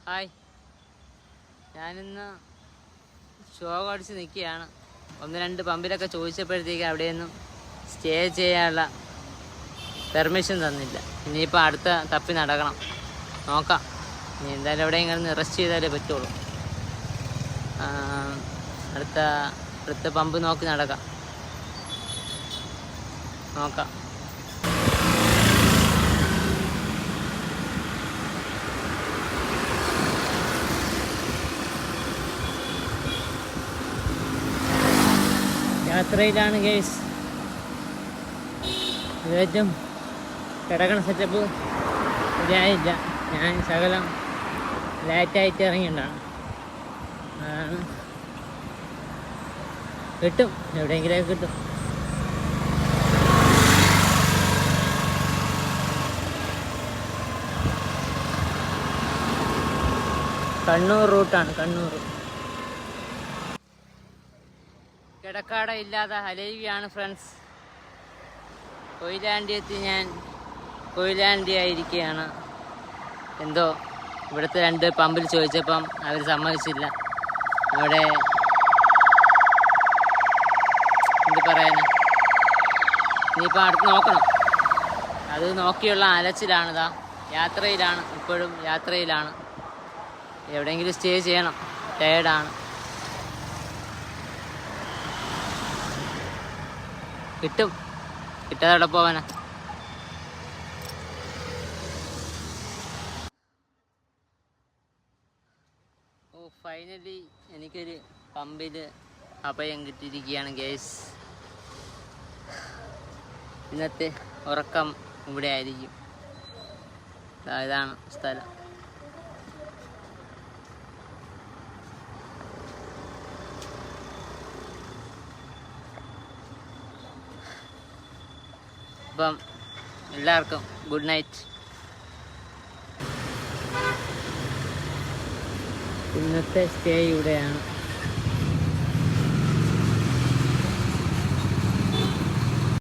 Hi, ഞാനിന്ന് show അടിച്ച് നിൽക്കുകയാണ്. 1-2 പമ്പിലൊക്കെ ചോദിച്ചപ്പോഴത്തേക്ക് അവിടെയൊന്നും സ്റ്റേ ചെയ്യാനുള്ള പെർമിഷൻ തന്നില്ല. ഇനിയിപ്പോൾ അടുത്ത തപ്പി നടക്കണം. നോക്കാം, ഇനി എന്തായാലും എവിടെയെങ്കിലും റെസ്റ്റ് ചെയ്താലേ പറ്റുള്ളൂ. അടുത്ത പമ്പ് നോക്കി നടക്കാം. നോക്കാം. യാത്രയിലാണ് ഗൈസ്. ഏറ്റവും കിടക്കണ സെറ്റപ്പ് ശരിയായില്ല. ഞാൻ ശകലം ലേറ്റായിട്ട് ഇറങ്ങിയിട്ടുണ്ടാണ്. അതാണ്. കിട്ടും, എവിടെയെങ്കിലൊക്കെ കിട്ടും. കണ്ണൂർ റൂട്ടാണ്, കണ്ണൂർ. കിടക്കാട ഇല്ലാതെ ഹലേവിയാണ് ഫ്രണ്ട്സ്. കൊയിലാണ്ടി എത്തി. ഞാൻ കൊയിലാണ്ടി ആയിരിക്കുകയാണ്. എന്തോ ഇവിടുത്തെ 2 പമ്പിൽ ചോദിച്ചപ്പം അവർ സമ്മതിച്ചില്ല. അവിടെ എന്ത് പറയാനാ, ഇനിയിപ്പോൾ അടുത്ത് നോക്കണം. അത് നോക്കിയുള്ള അലച്ചിലാണിതാ. യാത്രയിലാണ്, ഇപ്പോഴും യാത്രയിലാണ്. എവിടെയെങ്കിലും സ്റ്റേ ചെയ്യണം. ടയേർഡാണ്. കിട്ടും, കിട്ടാതെ അവിടെ പോവാനാ. ഫൈനലി എനിക്കൊരു പമ്പിൽ അഭയം കിട്ടിയിരിക്കുകയാണ് ഗൈസ്. ഇന്നത്തെ ഉറക്കം ഇവിടെ ആയിരിക്കും. ഇതാണ് സ്ഥലം. അപ്പം എല്ലാവർക്കും ഗുഡ് നൈറ്റ്. ഇന്നത്തെ സ്റ്റേ ഇവിടെയാണ്.